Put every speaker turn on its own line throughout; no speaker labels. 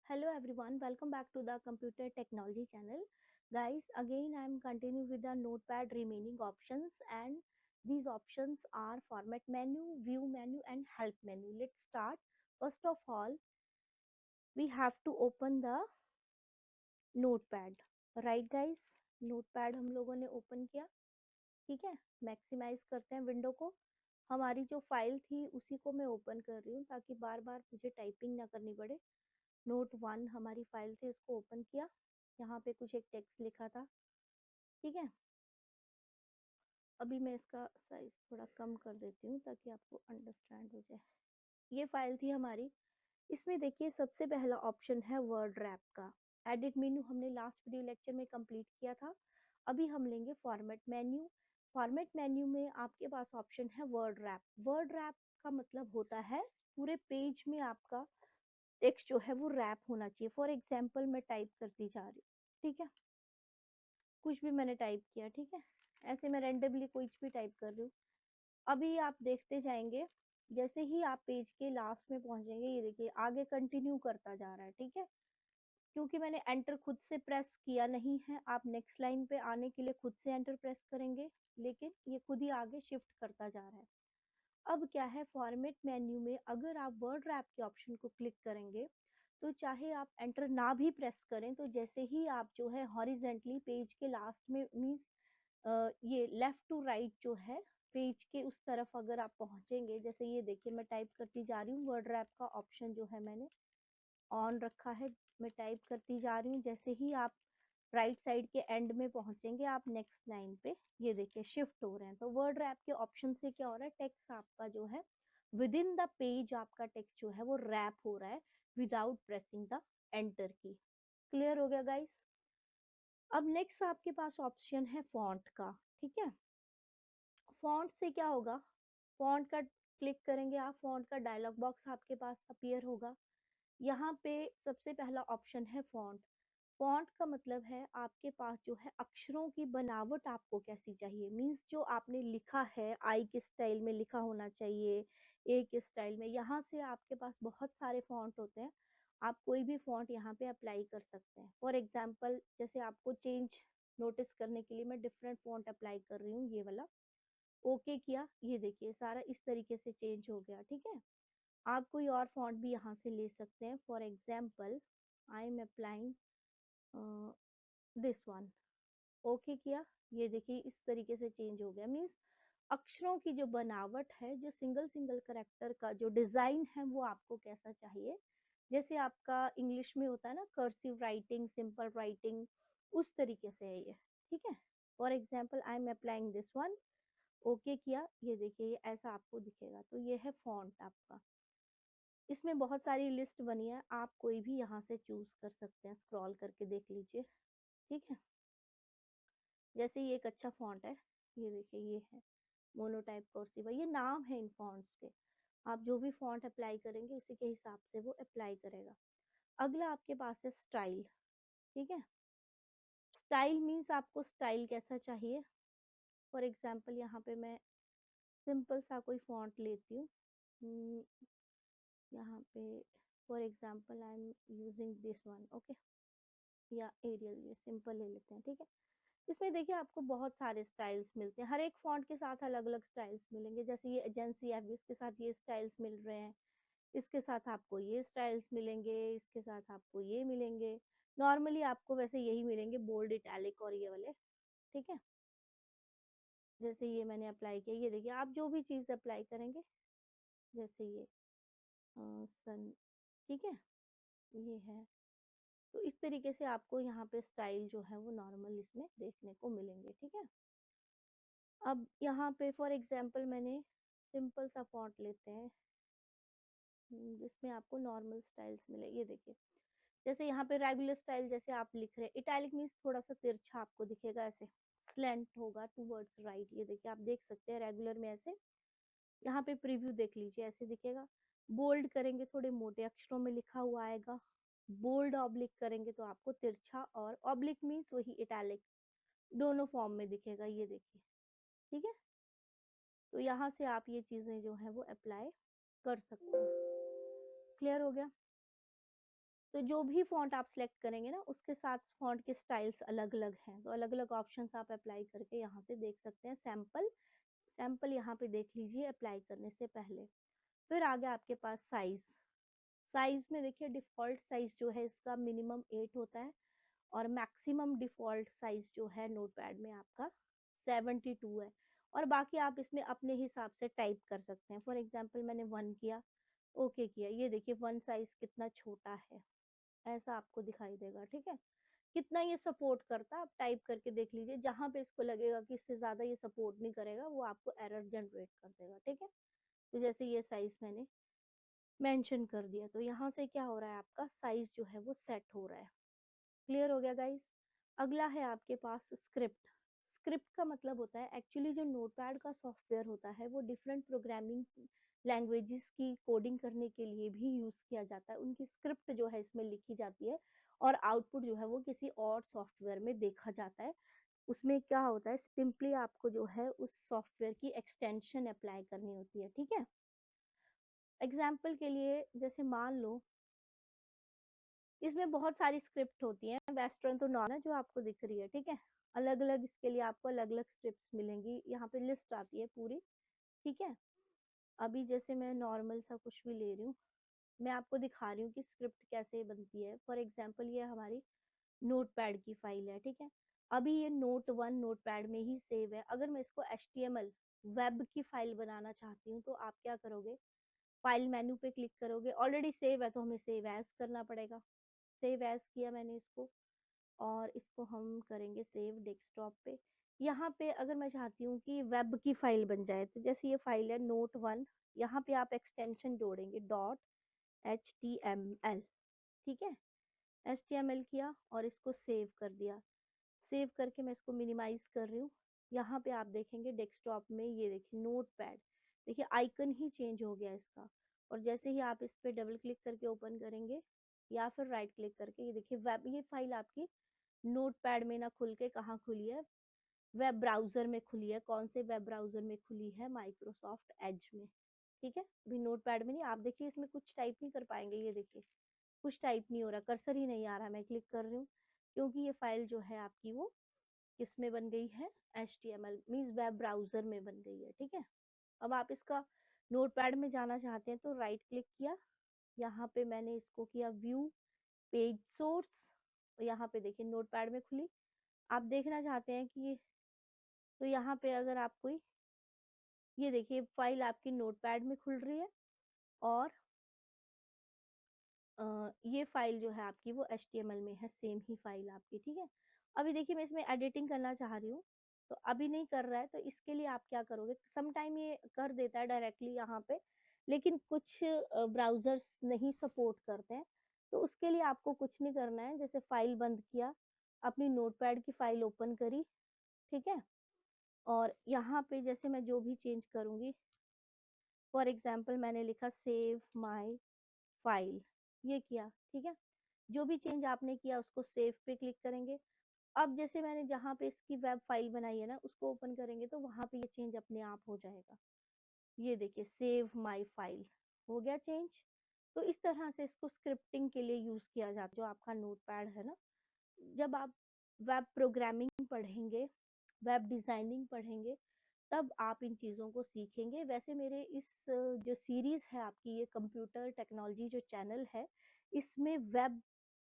Hello everyone, welcome back to the Computer Technology channel. Guys, again I am continuing with the Notepad remaining options, and these options are format menu, view menu and help menu. Let's start. First of all, we have to open the Notepad. Right guys, Notepad हम लोगों ने open किया. ठीक है, maximise करते हैं window को. हमारी जो फाइल थी उसी को मैं ओपन कर रही हूँ ताकि बार बार मुझे टाइपिंग ना करनी पड़े. नोट 1 हमारी फाइल थी, इसको ओपन किया. यहाँ पे कुछ एक टेक्स्ट लिखा था. ठीक है, अभी मैं इसका साइज थोड़ा कम कर देती हूँ ताकि आपको अंडरस्टैंड हो जाए. ये फाइल थी हमारी. इसमें देखिए सबसे पहला ऑप्शन है वर्ड रैप का. एडिट मेन्यू हमने लास्ट वीडियो लेक्चर में कंप्लीट किया था. अभी हम लेंगे फॉर्मेट मेन्यू. फॉर्मेट मेन्यू में आपके पास ऑप्शन है वर्ड रैप. वर्ड रैप का मतलब होता है पूरे पेज में आपका टेक्स्ट जो है वो रैप होना चाहिए. फॉर एग्जाम्पल मैं टाइप करती जा रही हूँ. ठीक है, कुछ भी मैंने टाइप किया. ठीक है, ऐसे मैं रेंडमली कुछ भी टाइप कर रही हूँ. अभी आप देखते जाएंगे, जैसे ही आप पेज के लास्ट में पहुंचेंगे, ये देखिए आगे कंटिन्यू करता जा रहा है. ठीक है, क्योंकि मैंने एंटर खुद से प्रेस किया नहीं है. आप नेक्स्ट लाइन पे आने के लिए खुद से एंटर प्रेस करेंगे, लेकिन ये खुद ही आगे शिफ्ट करता जा रहा है. अब क्या है, फॉर्मेट मेन्यू में अगर आप वर्ड रैप के ऑप्शन को क्लिक करेंगे तो चाहे आप एंटर ना भी प्रेस करें, तो जैसे ही आप जो है हॉरिजेंटली पेज के लास्ट में मीन्स ये लेफ्ट टू राइट जो है पेज के उस तरफ अगर आप पहुंचेंगे, जैसे ये देखिए मैं टाइप करती जा रही हूँ. वर्ड रैप का ऑप्शन जो है मैंने ऑन रखा है. मैं टाइप करती जा रही हूँ. जैसे ही आप राइट साइड के एंड में पहुंचेंगे, आप नेक्स्ट लाइन पे ये देखिए शिफ्ट हो रहे हैं. तो वर्ड रैप के ऑप्शन से क्या हो रहा है, टेक्स्ट आपका जो है विद इन द पेज आपका टेक्स्ट जो है वो रैप हो रहा है विदाउट प्रेसिंग द एंटर की. क्लियर हो गया गाइस. अब नेक्स्ट आपके पास ऑप्शन है फॉन्ट का. ठीक है, फॉन्ट से क्या होगा, फॉन्ट का क्लिक करेंगे आप, फॉन्ट का डायलॉग बॉक्स आपके पास अपीयर होगा. यहाँ पे सबसे पहला ऑप्शन है फॉन्ट. फॉन्ट का मतलब है आपके पास जो है अक्षरों की बनावट आपको कैसी चाहिए. मीन्स जो आपने लिखा है आई के स्टाइल में लिखा होना चाहिए, ए के स्टाइल में. यहाँ से आपके पास बहुत सारे फॉन्ट होते हैं, आप कोई भी फॉन्ट यहाँ पे अप्लाई कर सकते हैं. फॉर एग्जाम्पल जैसे आपको चेंज नोटिस करने के लिए मैं डिफरेंट फॉन्ट अप्लाई कर रही हूँ, ये वाला. ओके किया, ये देखिए सारा इस तरीके से चेंज हो गया. ठीक है, आप कोई और फॉन्ट भी यहाँ से ले सकते हैं. For example I am applying this one. Okay किया, ये देखिए इस तरीके से चेंज हो गया. मीन्स अक्षरों की जो बनावट है, जो सिंगल सिंगल करेक्टर का जो डिजाइन है वो आपको कैसा चाहिए. जैसे आपका इंग्लिश में होता है ना कर्सिव राइटिंग, सिंपल राइटिंग, उस तरीके से है ये. ठीक है, for example I am applying this one. Okay किया, ये देखिए ये ऐसा आपको दिखेगा. तो ये है फॉन्ट आपका. इसमें बहुत सारी लिस्ट बनी है, आप कोई भी यहाँ से चूज कर सकते हैं. स्क्रॉल करके देख लीजिए. ठीक है, जैसे ये एक अच्छा फॉन्ट है, ये देखिए ये है मोनोटाइप कर्सिव. ये नाम है इन फॉन्ट्स के. आप जो भी फॉन्ट अप्लाई करेंगे उसी के हिसाब से वो अप्लाई करेगा. अगला आपके पास है स्टाइल. ठीक है, स्टाइल मीन्स आपको स्टाइल कैसा चाहिए. फॉर एग्जाम्पल यहाँ पे मैं सिंपल सा कोई फॉन्ट लेती हूँ. यहाँ पे for example I am using this one. Okay, या एरियल, ये सिंपल ले लेते हैं. ठीक है, इसमें देखिए आपको बहुत सारे स्टाइल्स मिलते हैं. हर एक फॉन्ट के साथ अलग अलग स्टाइल्स मिलेंगे. जैसे ये एजेंसी है, इसके साथ ये स्टाइल्स मिल रहे हैं, इसके साथ आपको ये स्टाइल्स मिलेंगे, इसके साथ आपको ये मिलेंगे. नॉर्मली आपको वैसे यही मिलेंगे, बोल्ड, इटैलिक और ये वाले. ठीक है, जैसे ये मैंने अप्लाई किया, ये देखिए आप जो भी चीज़ अप्लाई करेंगे, जैसे ये सन. ठीक है, ये है. तो इस तरीके से आपको यहाँ पे स्टाइल जो है वो नॉर्मल इसमें देखने को मिलेंगे. ठीक है, अब यहाँ पे फॉर एग्जाम्पल मैंने सिंपल सा फॉन्ट लेते हैं जिसमें आपको नॉर्मल स्टाइल्स मिले. ये देखिए जैसे यहाँ पे रेगुलर स्टाइल जैसे आप लिख रहे हैं, इटैलिक मीन्स थोड़ा सा तिरछा आपको दिखेगा, ऐसे स्लैंट होगा टूवर्ड्स राइट. ये देखिए आप देख सकते हैं रेगुलर में ऐसे. यहाँ पे प्रीव्यू देख लीजिए, ऐसे दिखेगा. बोल्ड करेंगे थोड़े मोटे अक्षरों में लिखा हुआ आएगा. बोल्ड ऑब्लिक करेंगे तो आपको तिरछा और ऑब्लिक मीन्स वही इटैलिक दोनों फॉर्म में दिखेगा. ये देखिए. ठीक है, तो यहाँ से आप ये चीज़ें जो है वो अप्लाई कर सकते हैं. क्लियर हो गया. तो जो भी फ़ॉन्ट आप सिलेक्ट करेंगे ना, उसके साथ फ़ॉन्ट के स्टाइल्स अलग-अलग हैं, तो अलग-अलग ऑप्शंस आप अप्लाई करके यहाँ से देख सकते हैं। सैंपल सैंपल यहाँ पे देख लीजिए अप्लाई करने से पहले। फिर आ गया आपके पास साइज़। साइज़ में देखिए डिफ़ॉल्ट साइज़ जो है इसका मिनिमम 8 होता है और मैक्सिमम डिफ़ॉल्ट साइज़ जो है नोटपैड में आपका 72 है और बाकी आप इसमें अपने हिसाब से टाइप कर सकते हैं। फॉर एग्ज़ाम्पल मैंने 1 किया, ओके किया, ये देखिए 1 साइज़ कितना छोटा है, ऐसा आपको दिखाई देगा, ठीक है? कितना ये सपोर्ट करता है आप टाइप करके देख लीजिए, जहाँ पे इसको लगेगा कि इससे ज़्यादा ये सपोर्ट नहीं करेगा, वो आपको एरर जनरेट कर देगा, ठीक है? तो जैसे ये साइज़ मैंने मेंशन कर दिया, तो यहाँ से क्या हो रहा है आपका साइज़ जो है वो सेट हो रहा है। क्लियर हो गया गाइस? अगला है आपके पास स्क्रिप्ट। स्क्रिप्ट का मतलब होता है एक्चुअली जो नोटपैड का सॉफ्टवेयर होता है वो डिफरेंट प्रोग्रामिंग लैंग्वेजेस की कोडिंग करने के लिए भी यूज़ किया जाता है। उनकी स्क्रिप्ट जो है इसमें लिखी जाती है और आउटपुट जो है वो किसी और सॉफ्टवेयर में देखा जाता है। उसमें क्या होता है सिंपली आपको जो है उस सॉफ्टवेयर की एक्सटेंशन अप्लाई करनी होती है, ठीक है? एग्ज़ाम्पल के लिए जैसे मान लो इसमें बहुत सारी स्क्रिप्ट होती हैं, वेस्टर्न तो नॉन है जो आपको दिख रही है, ठीक है? अलग-अलग इसके लिए आपको अलग-अलग स्क्रिप्ट्स मिलेंगी, यहाँ पे लिस्ट आती है पूरी, ठीक है? अभी जैसे मैं नॉर्मल सा कुछ भी ले रही हूँ, मैं आपको दिखा रही हूँ कि स्क्रिप्ट कैसे बनती है। फॉर एग्ज़ाम्पल ये हमारी नोटपैड की फाइल है, ठीक है? अभी ये नोट 1 नोटपैड में ही सेव है, अगर मैं इसको एचटीएमएल वेब की फाइल बनाना चाहती हूँ, तो आप क्या करोगे? फाइल मेनू पे क्लिक करोगे, ऑलरेडी सेव है तो हमें सेव एज़ करना पड़ेगा। सेव एज़ किया मैंने इसको और इसको हम करेंगे सेव डेस्कटॉप पे। यहाँ पे अगर मैं चाहती हूँ कि वेब की फ़ाइल बन जाए, तो जैसे ये फ़ाइल है नोट 1, यहाँ पे आप एक्सटेंशन जोड़ेंगे डॉट एचटीएमएल, ठीक है? एचटीएमएल किया और इसको सेव कर दिया। सेव करके मैं इसको मिनिमाइज़ कर रही हूँ। यहाँ पे आप देखेंगे डेस्कटॉप में ये देखिए नोटपैड, देखिए आइकन ही चेंज हो गया इसका और जैसे ही आप इस पे डबल क्लिक करके ओपन करेंगे या फिर राइट क्लिक करके ये देखिए वेब ये फ़ाइल आपकी नोटपैड में ना खुल के कहाँ खुली है, वेब ब्राउज़र में खुली है। कौन से वेब ब्राउज़र में खुली है? माइक्रोसॉफ्ट एज में, ठीक है? अभी नोटपैड में नहीं, आप देखिए इसमें कुछ टाइप नहीं कर पाएँगे, ये देखिए, कुछ टाइप नहीं हो रहा, कर्सर ही नहीं आ रहा, मैं क्लिक कर रही हूँ, क्योंकि ये फ़ाइल जो है आपकी वो किसमें बन गई है? एचटीएमएल मीन्स वेब ब्राउज़र में बन गई है, ठीक है? अब आप इसका नोटपैड में जाना चाहते हैं तो राइट क्लिक किया, यहाँ पे मैंने इसको किया व्यू पेज सोर्स, यहाँ पे देखिए नोटपैड में खुली। आप देखना चाहते हैं कि तो यहाँ पे अगर आप कोई ये देखिए फाइल आपकी नोटपैड में खुल रही है और ये फाइल जो है आपकी वो एचटीएमएल में है, सेम ही फाइल आपकी, ठीक है? अभी देखिए मैं इसमें एडिटिंग करना चाह रही हूँ, तो अभी नहीं कर रहा है, तो इसके लिए आप क्या करोगे? सम टाइम ये कर देता है डायरेक्टली यहाँ पे, लेकिन कुछ ब्राउज़र्स नहीं सपोर्ट करते हैं, तो उसके लिए आपको कुछ नहीं करना है, जैसे फाइल बंद किया, अपनी नोटपैड की फाइल ओपन करी, ठीक है? और यहाँ पे जैसे मैं जो भी चेंज करूँगी, फॉर एग्ज़ाम्पल मैंने लिखा सेव माय फाइल, ये किया, ठीक है? जो भी चेंज आपने किया उसको सेव पे क्लिक करेंगे। अब जैसे मैंने जहाँ पे इसकी वेब फाइल बनाई है ना, उसको ओपन करेंगे तो वहाँ पे ये चेंज अपने आप हो जाएगा। ये देखिए सेव माय फाइल, हो गया चेंज। तो इस तरह से इसको स्क्रिप्टिंग के लिए यूज़ किया जाता है, जो आपका नोटपैड है ना, जब आप वेब प्रोग्रामिंग पढ़ेंगे, वेब डिज़ाइनिंग पढ़ेंगे, तब आप इन चीज़ों को सीखेंगे। वैसे मेरे इस जो सीरीज़ है आपकी ये कंप्यूटर टेक्नोलॉजी जो चैनल है, इसमें वेब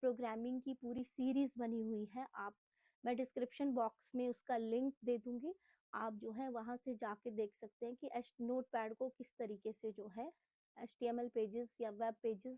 प्रोग्रामिंग की पूरी सीरीज़ बनी हुई है। आप मैं डिस्क्रिप्शन बॉक्स में उसका लिंक दे दूँगी। आप जो है वहाँ से जाके देख सकते हैं कि एच नोटपैड को किस तरीके से जो है एचटीएमएल पेजेज़ या वेब पेजेज़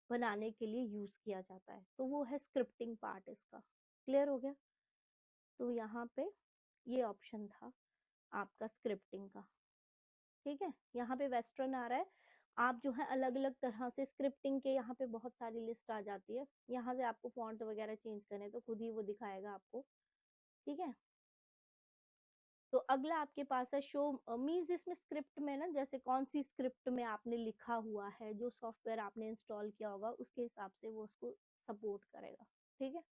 बनाने के लिए यूज़ किया जाता है। तो वो है स्क्रिप्टिंग पार्ट इसका। क्लियर हो गया? तो यहाँ पे ये ऑप्शन था आपका स्क्रिप्टिंग का, ठीक है? यहाँ पे वेस्टर्न आ रहा है। आप जो है अलग-अलग तरह से स्क्रिप्टिंग के यहाँ पे बहुत सारी लिस्ट आ जाती है। यहाँ से आपको फ़ॉन्ट वगैरह चेंज करने हैं तो खुद ही वो दिखाएगा आपको, ठीक है? तो अगला आपके पास है शो मीन्स इसमें स्क्रिप्ट में ना जैसे कौन-सी स्क्रिप्ट में आपने लिखा हुआ है, जो सॉफ्टवेयर आपने इंस्टॉल किया होगा उसके हिसाब से वो उसको सपोर्ट करेगा, ठीक है?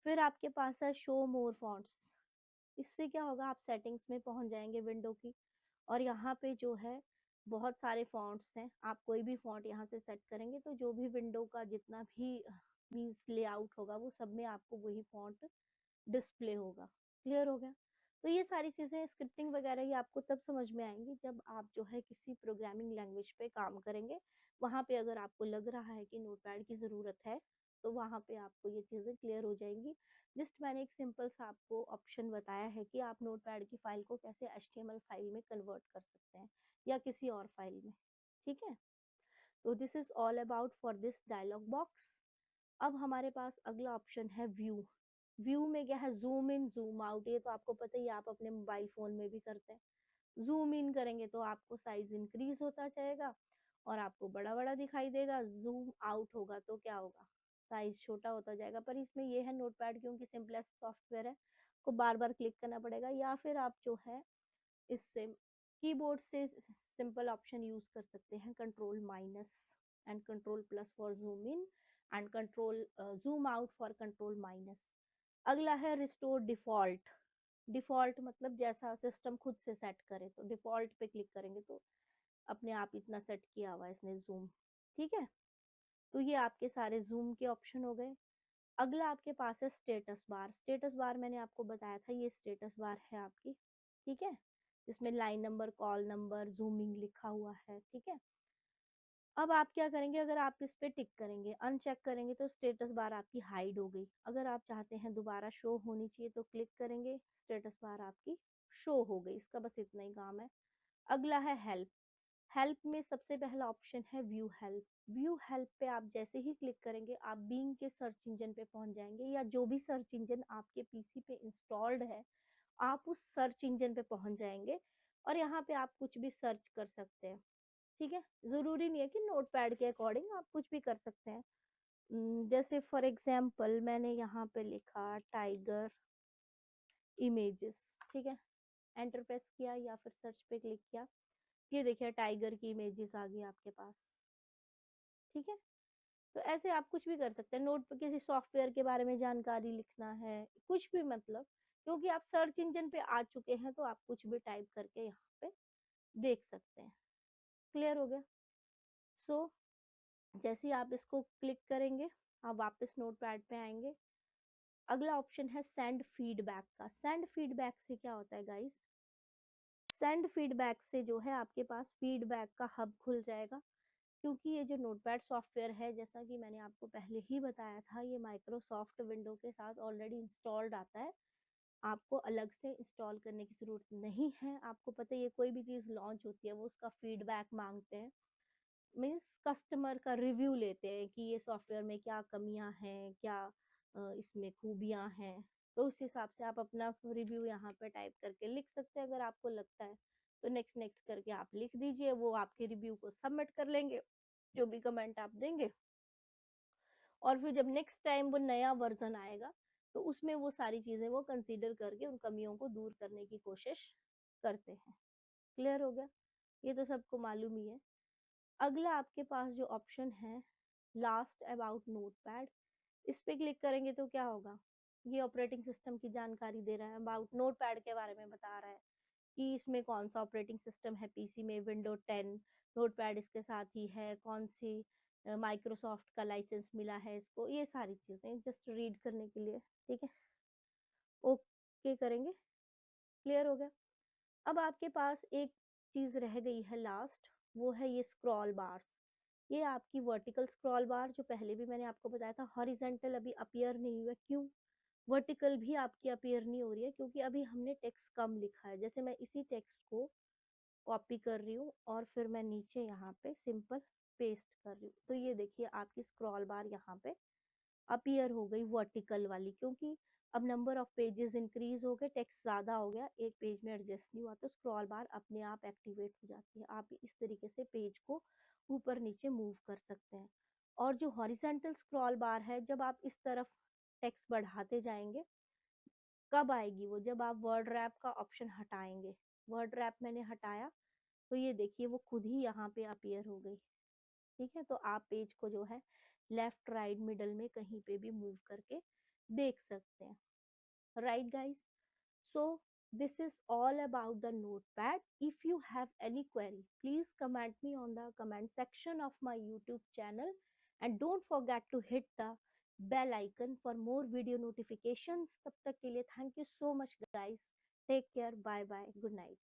फिर आपके पास है शो मोर फ़ॉन्ट्स। इससे क्या होगा आप सेटिंग्स में पहुँच जाएँगे विंडो की और यहाँ पे जो है बहुत सारे फॉन्ट्स हैं, आप कोई भी फॉन्ट यहाँ से सेट करेंगे तो जो भी विंडो का जितना भी मीन्स लेआउट होगा वो सब में आपको वही फॉन्ट डिस्प्ले होगा। क्लियर हो गया? तो ये सारी चीज़ें स्क्रिप्टिंग वगैरह ये आपको तब समझ में आएंगी जब आप जो है किसी प्रोग्रामिंग लैंग्वेज पे काम करेंगे। वहाँ पे अगर आपको लग रहा है कि नोटपैड की ज़रूरत है तो वहाँ पे आपको ये चीज़ें क्लियर हो जाएंगी। जस्ट मैंने एक सिंपल सा आपको ऑप्शन बताया है कि आप नोटपैड की फाइल को कैसे HTML फाइल में कन्वर्ट कर सकते हैं या किसी और फाइल में। ठीक है, तो this is all about for this dialogue box. अब हमारे पास अगला ऑप्शन है व्यू। व्यू में क्या है, जूम इन जूम आउट, ये तो आपको पता ही है, आप अपने मोबाइल फोन में भी करते हैं। जूम इन करेंगे तो आपको साइज इंक्रीज होता जाएगा और आपको बड़ा बड़ा दिखाई देगा। जूम आउट होगा तो क्या होगा, साइज छोटा होता जाएगा। पर इसमें ये है नोटपैड क्योंकि सिंपलेस्ट सॉफ्टवेयर है, को बार बार क्लिक करना पड़ेगा, या फिर आप जो है इससे कीबोर्ड से सिंपल ऑप्शन यूज कर सकते हैं, control minus and control plus for zoom in and control zoom out for control minus. अगला है रिस्टोर डिफॉल्ट। डिफॉल्ट मतलब जैसा सिस्टम खुद से सेट करे, तो डिफॉल्ट पे क्लिक करेंगे तो अपने आप इतना सेट किया हुआ है इसने जूम। ठीक है, तो ये आपके सारे जूम के ऑप्शन हो गए। अगला आपके पास है स्टेटस बार। स्टेटस बार मैंने आपको बताया था, ये स्टेटस बार है आपकी। ठीक है, इसमें line number, call number, zooming लिखा हुआ है। ठीक है, अब आप क्या करेंगे, अगर आप इस पे टिक करेंगे, अनचेक करेंगे तो स्टेटस बार आपकी हाइड हो गई। अगर आप चाहते हैं दोबारा शो होनी चाहिए तो क्लिक करेंगे, स्टेटस बार आपकी शो हो गई। इसका बस इतना ही काम है। अगला है हेल्प। हेल्प में सबसे पहला ऑप्शन है व्यू हेल्प। व्यू हेल्प पे आप जैसे ही क्लिक करेंगे आप बिंग के सर्च इंजन पे पहुंच जाएंगे, या जो भी सर्च इंजन आपके पीसी पे इंस्टॉल्ड है आप उस सर्च इंजन पे पहुंच जाएंगे और यहाँ पे आप कुछ भी सर्च कर सकते हैं। ठीक है, जरूरी नहीं है कि नोटपैड के अकॉर्डिंग, आप कुछ भी कर सकते हैं। जैसे फॉर एग्जाम्पल मैंने यहाँ पे लिखा टाइगर इमेजेस। ठीक है, एंटर प्रेस किया या फिर सर्च पे क्लिक किया, ये देखिए टाइगर की इमेजेस आ गई आपके पास। ठीक है, तो ऐसे आप कुछ भी कर सकते हैं। नोट पे किसी सॉफ्टवेयर के बारे में जानकारी लिखना है, कुछ भी मतलब, क्योंकि आप सर्च इंजन पे आ चुके हैं तो आप कुछ भी टाइप करके यहाँ पे देख सकते हैं। क्लियर हो गया? सो जैसे ही आप इसको क्लिक करेंगे आप वापस नोटपैड पे आएंगे। अगला ऑप्शन है सेंड फीडबैक का। सेंड फीडबैक से क्या होता है गाइस, सेंड फीडबैक से जो है आपके पास फीडबैक का हब खुल जाएगा। क्योंकि ये जो नोटपैड सॉफ्टवेयर है, जैसा कि मैंने आपको पहले ही बताया था, ये माइक्रोसॉफ्ट विंडो के साथ ऑलरेडी इंस्टॉल्ड आता है। आपको अलग से इंस्टॉल करने की ज़रूरत नहीं है। आपको पता है ये कोई भी चीज़ लॉन्च होती है वो उसका फीडबैक मांगते हैं, मीन्स कस्टमर का रिव्यू लेते हैं कि ये सॉफ्टवेयर में क्या कमियां हैं, क्या इसमें खूबियां हैं। तो उस हिसाब से आप अपना रिव्यू यहाँ पे टाइप करके लिख सकते हैं। अगर आपको लगता है तो नेक्स्ट नेक्स्ट करके आप लिख दीजिए, वो आपके रिव्यू को सबमिट कर लेंगे, जो भी कमेंट आप देंगे। और फिर जब नेक्स्ट टाइम वो नया वर्जन आएगा तो उसमें वो सारी चीज़ें वो कंसीडर करके उन कमियों को दूर करने की कोशिश करते हैं। क्लियर हो गया? ये तो सबको मालूम ही है। अगला आपके पास जो ऑप्शन है लास्ट अबाउट नोटपैड, इस पे क्लिक करेंगे तो क्या होगा, ये ऑपरेटिंग सिस्टम की जानकारी दे रहा है, अबाउट नोटपैड के बारे में बता रहा है कि इसमें कौन सा ऑपरेटिंग सिस्टम है पीसी में, विंडो 10 नोटपैड इसके साथ ही है, कौन सी माइक्रोसॉफ्ट का लाइसेंस मिला है इसको, ये सारी चीज़ें जस्ट रीड करने के लिए। ठीक है, ओके करेंगे। क्लियर हो गया? अब आपके पास एक चीज़ रह गई है लास्ट, वो है ये स्क्रॉल बार। ये आपकी वर्टिकल स्क्रॉल बार, जो पहले भी मैंने आपको बताया था, हॉरिजेंटल अभी अपीयर नहीं हुआ। क्यों? वर्टिकल भी आपकी अपीयर नहीं हो रही है क्योंकि अभी हमने टेक्स्ट कम लिखा है। जैसे मैं इसी टेक्स्ट को कॉपी कर रही हूँ और फिर मैं नीचे यहाँ पे सिंपल पेस्ट कर रही हूँ, तो ये देखिए आपकी स्क्रॉल बार यहाँ पे अपीयर हो गई वर्टिकल वाली, क्योंकि अब नंबर ऑफ पेजेस इंक्रीज हो गए, टेक्स्ट ज़्यादा हो गया, एक पेज में एडजस्ट नहीं हुआ, तो स्क्रॉल बार अपने आप एक्टिवेट हो जाती है। आप इस तरीके से पेज को ऊपर नीचे मूव कर सकते हैं। और जो हॉरिजेंटल स्क्रॉल बार है, जब आप इस तरफ टेक्स्ट बढ़ाते जाएंगे, कब आएगी वो, जब आप वर्ड रैप का ऑप्शन हटाएंगे। वर्ड रैप मैंने हटाया तो ये देखिए वो खुद ही यहाँ पे अपीयर हो गई। ठीक है, तो आप पेज को जो है लेफ्ट राइट मिडल में कहीं पे भी मूव करके देख सकते हैं। Right guys, so This is all about the notepad. If you have any query, please comment me on the comment section of my YouTube channel, and don't forget to hit the bell icon for more video notifications. तब तक के लिए thank you so much guys. Take care. Bye bye. Good night.